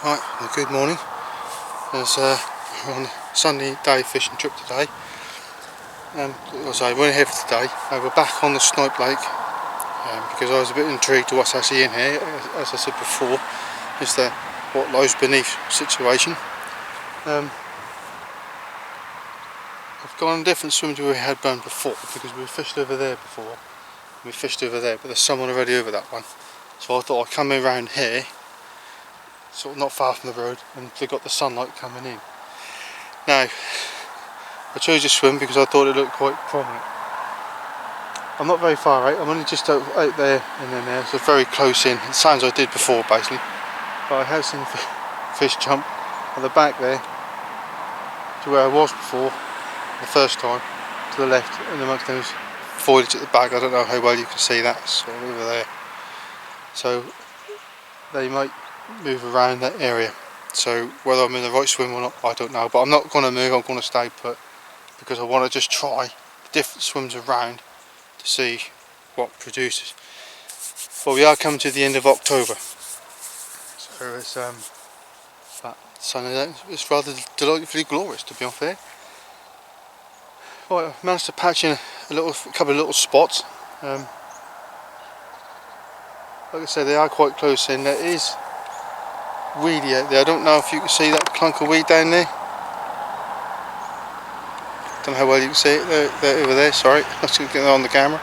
Right, well, good morning. We're on a Sunday day fishing trip today. We're here for today. We're back on the Snipe Lake because I was a bit intrigued to what's actually in here. As I said before, is the what lies beneath situation. I've gone on different swims where we had been before because we fished over there before. We fished over there, but there's someone already over that one. So I thought I'd come around here, sort of not far from the road, and they've got the sunlight coming in. Now, I chose to swim because I thought it looked quite prominent. I'm not very far out, I'm only just out there and then there, so very close in. It sounds I did before basically. But I have seen fish jump at the back there to where I was before, the first time, to the left, and amongst those foliage at the back. I don't know how well you can see that, sort of over there. So they might move around that area. So whether I'm in the right swim or not, I don't know. But I'm not going to move, I'm going to stay put because I want to just try different swims around to see what produces. But we are coming to the end of October, so it's that sunny. It's rather delightfully glorious to be on here. Right, I managed to patch in a couple of little spots. Like I said, they are quite close in. There is weedy out there. I don't know if you can see that clunk of weed down there. Don't know how well you can see it. They're over there. Sorry, I was going to get that on the camera.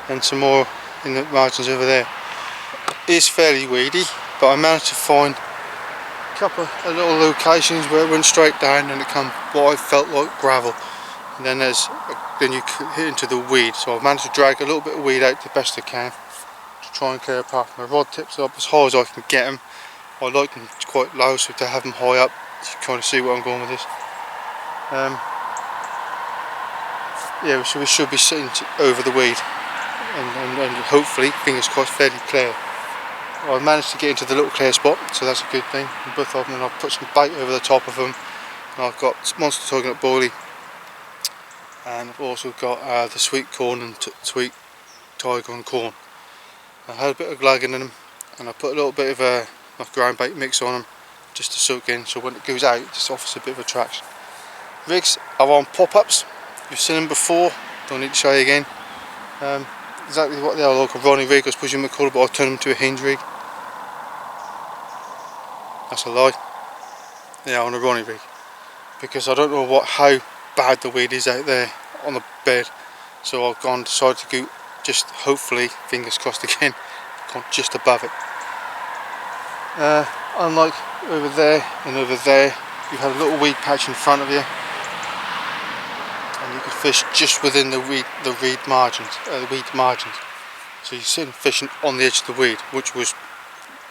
And some more in the margins over there. It is fairly weedy, but I managed to find a couple of little locations where it went straight down and it come what I felt like gravel. And then you hit into the weed. So I've managed to drag a little bit of weed out the best I can to try and clear apart from the rod tips up as high as I can get them. I like them quite low, so to have them high up, you can kind of see where I'm going with this. Yeah, so we should be sitting over the weed, and hopefully, fingers crossed, fairly clear. I managed to get into the little clear spot, so that's a good thing. And both of them, and I've put some bait over the top of them. And I've got monster coconut boilie, and I've also got the sweet corn and sweet tiger corn. I had a bit of glug in them, and I put a little bit of ground bait mix on them just to soak in, so when it goes out, it just offers a bit of attraction. Rigs are on pop-ups. You've seen them before, don't need to show you again. Exactly what they are, like a Ronnie rig, I suppose you might call it, but I'll turn them to a hinge rig. That's a lie. They are on a Ronnie rig, because I don't know how bad the weed is out there on the bed, so I've decided to go just, hopefully, fingers crossed again, gone just above it. Unlike over there and over there, you have a little weed patch in front of you, and you can fish just within the weed margins. So you're sitting fishing on the edge of the weed, which was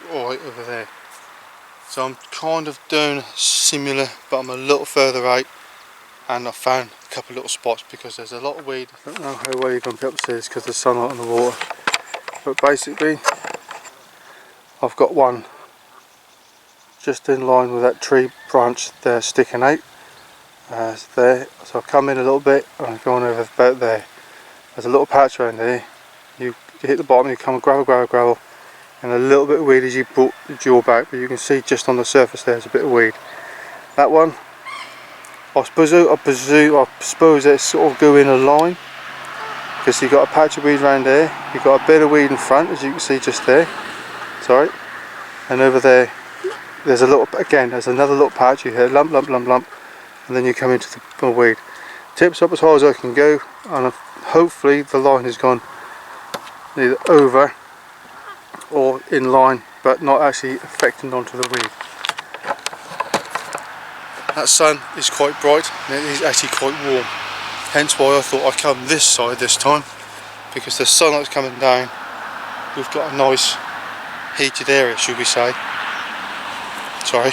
alright over there. So I'm kind of doing similar, but I'm a little further out, and I found a couple of little spots because there's a lot of weed. I don't know how well you can be upstairs because there's sunlight on the water, but basically I've got one just in line with that tree branch there sticking out. There, so I've come in a little bit and I'm going over about there. There's a little patch around there. You hit the bottom, you come gravel, and a little bit of weed as you put the jaw back, but you can see just on the surface there's a bit of weed. That one, I suppose it's sort of go in a line, because you've got a patch of weed around there, you've got a bit of weed in front, as you can see just there. Sorry, and over there, there's another little patch. You hear lump, and then you come into the weed. Tips up as high as I can go, and hopefully the line has gone either over or in line, but not actually affecting onto the weed. That sun is quite bright, and it is actually quite warm. Hence why I thought I'd come this side this time, because the sunlight's coming down. We've got a nice heated area, should we say. Sorry,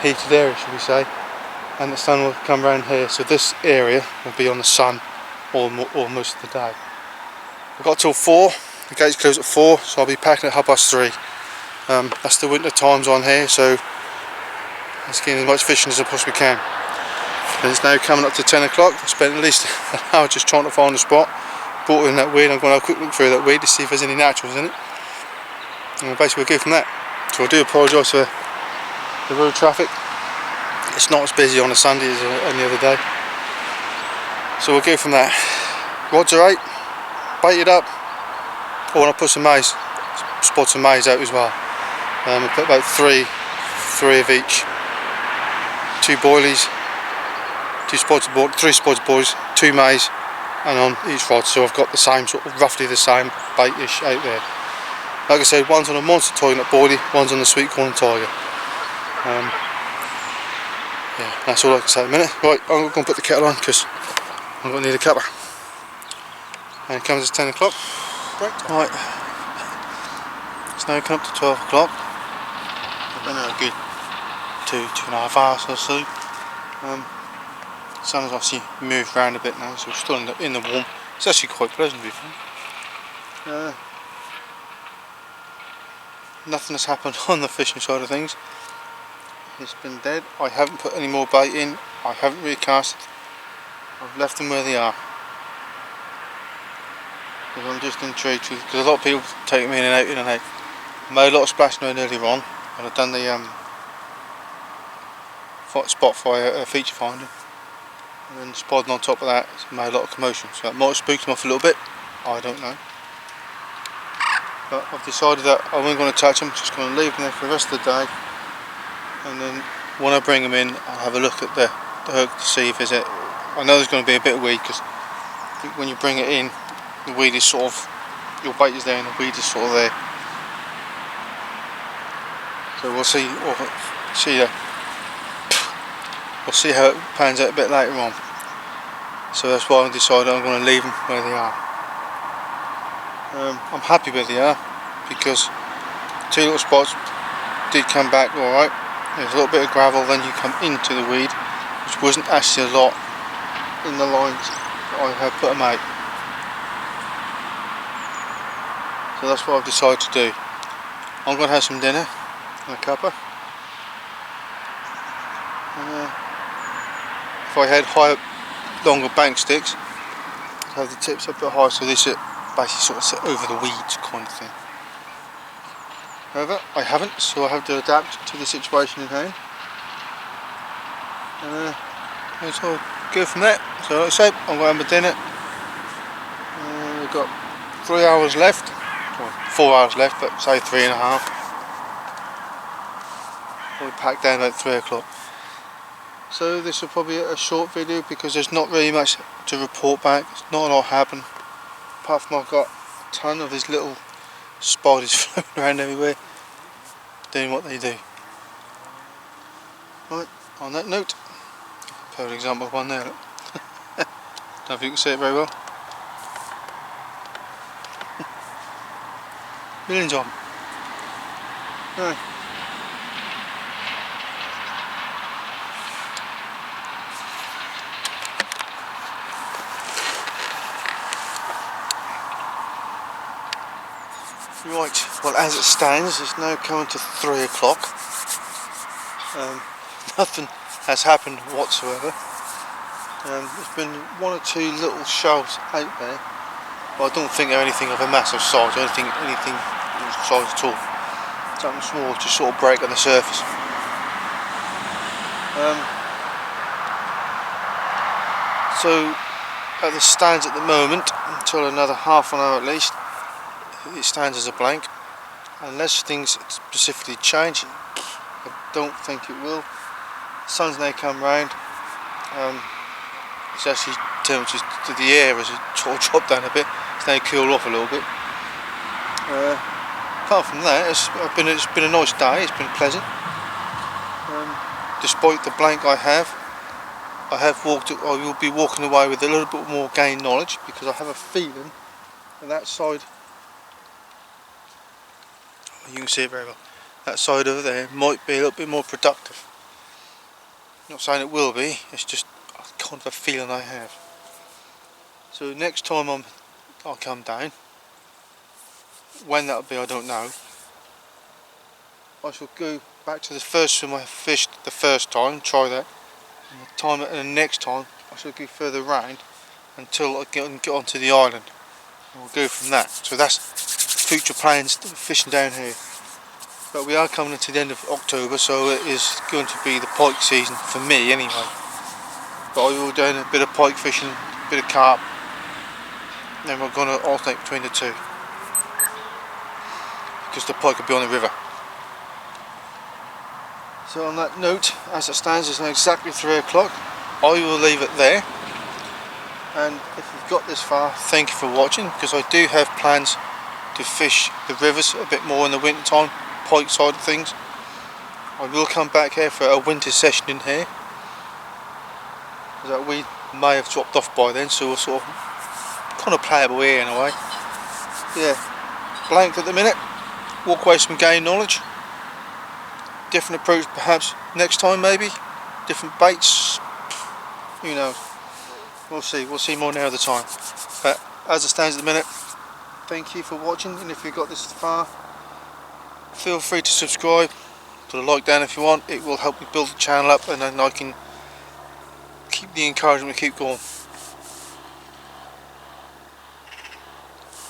heated area, should we say. And the sun will come around here, so this area will be on the sun all most of the day. I've got till 4, the gates close at 4, so I'll be packing at 3:30. That's the winter times on here, so I'm getting as much fishing as I possibly can. And it's now coming up to 10 o'clock. I spent at least an hour just trying to find a spot, brought in that weed. I'm going to have a quick look through that weed to see if there's any naturals in it, and basically we'll go from that. So I do apologise for the road traffic. It's not as busy on a Sunday as any other day. So we'll go from that. Rods are out, baited up. I want to put some maize, spots of maize out as well. We'll put about three of each. 2 boilies, 3 spots of boilies, 2 maize, and on each rod. So I've got the same sort of, roughly the same bait-ish out there. Like I said, one's on a monster tiger nut boilie, one's on the sweet corn tiger. Yeah, that's all I can say at the minute. Right, I'm going to put the kettle on because I'm going to need a cuppa. And it comes at 10 o'clock. Right, it's now come up to 12 o'clock. I've been a good 2.5 hours or so. The sun has obviously moved around a bit now, so we're still in the warm. It's actually quite pleasant to be fair. Nothing has happened on the fishing side of things. It's been dead. I haven't put any more bait in. I haven't recast. I've left them where they are. Because I'm just intrigued with, because a lot of people take them in and out, I made a lot of splashing around earlier on, and I've done the spot fire feature finding, and then spodding on top of that, it's made a lot of commotion. So that might have spooked them off a little bit. I don't know. But I've decided that I wasn't going to touch them, just going to leave them there for the rest of the day, and then when I bring them in I'll have a look at the hook to see if there's a, I know there's going to be a bit of weed, because I think when you bring it in the weed is sort of, your bait is there and the weed is sort of there. So we'll see how it pans out a bit later on. So that's why I've decided I'm going to leave them where they are. I'm happy where they are, because 2 little spots did come back alright. There's a little bit of gravel, then you come into the weed, which wasn't actually a lot in the lines that I had put them out. So that's what I've decided to do. I'm going to have some dinner and a cuppa. If I had higher, longer bank sticks, I'd have the tips a bit higher, so this it basically sort of sit over the weeds kind of thing. However, I haven't, so I have to adapt to the situation in hand. And so I'll go from there. So like I said, I'm going to have my dinner. We've got 3 hours left, well, 4 hours left, but say 3.5. We'll pack down about 3 o'clock. So this will probably be a short video, because there's not really much to report back. It's not a lot happened, apart from I've got a ton of these little spiders floating around everywhere doing what they do. Right, on that note, perfect example of one there. Don't know if you can see it very well. Millions of them. Right. Right, well, as it stands, it's now coming to 3 o'clock. Nothing has happened whatsoever. There's been 1 or 2 little shells out there, but I don't think they're anything of a massive size, or anything of size at all. Something small, just sort of break on the surface. So, as it stands at the moment, until another half an hour at least, it stands as a blank, unless things specifically change. I don't think it will. The sun's now come round. It's actually temperature to the air as it sort of dropped down a bit. It's now cooled off a little bit. Apart from that, it's been a nice day. It's been pleasant. Despite the blank I will be walking away with a little bit more gained knowledge, because I have a feeling that side, you can see it very well, that side over there might be a little bit more productive. Not saying it will be, it's just kind of a feeling I have. So next time I'll come down, when that'll be I don't know, I shall go back to the first swim I fished the first time, try that, and the next time I shall go further round until I get onto the island, and we'll go from that. So that's future plans, fishing down here. But we are coming to the end of October, so it is going to be the pike season for me anyway. But I will do a bit of pike fishing, a bit of carp, then we're going to alternate between the two, because the pike will be on the river. So on that note, as it stands, it's now exactly 3 o'clock. I will leave it there, and if you've got this far, thank you for watching, because I do have plans to fish the rivers a bit more in the winter time, pike side of things. I will come back here for a winter session in here, that we may have dropped off by then, so we'll sort of kind of playable here in a way. Yeah, blanked at the minute, walk away some game knowledge, different approach perhaps next time, maybe different baits, who knows, we'll see more near the time. But as it stands at the minute, thank you for watching, and if you've got this far, feel free to subscribe, put a like down if you want. It will help me build the channel up, and then I can keep the encouragement to keep going.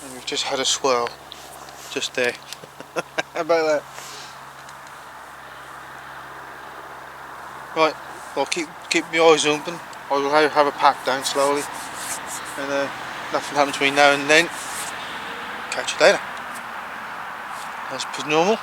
And we've just had a swirl just there. How about that? Right, well, keep my eyes open. I will have a pack down slowly, and nothing happens between now and then. Catch you later. As per normal.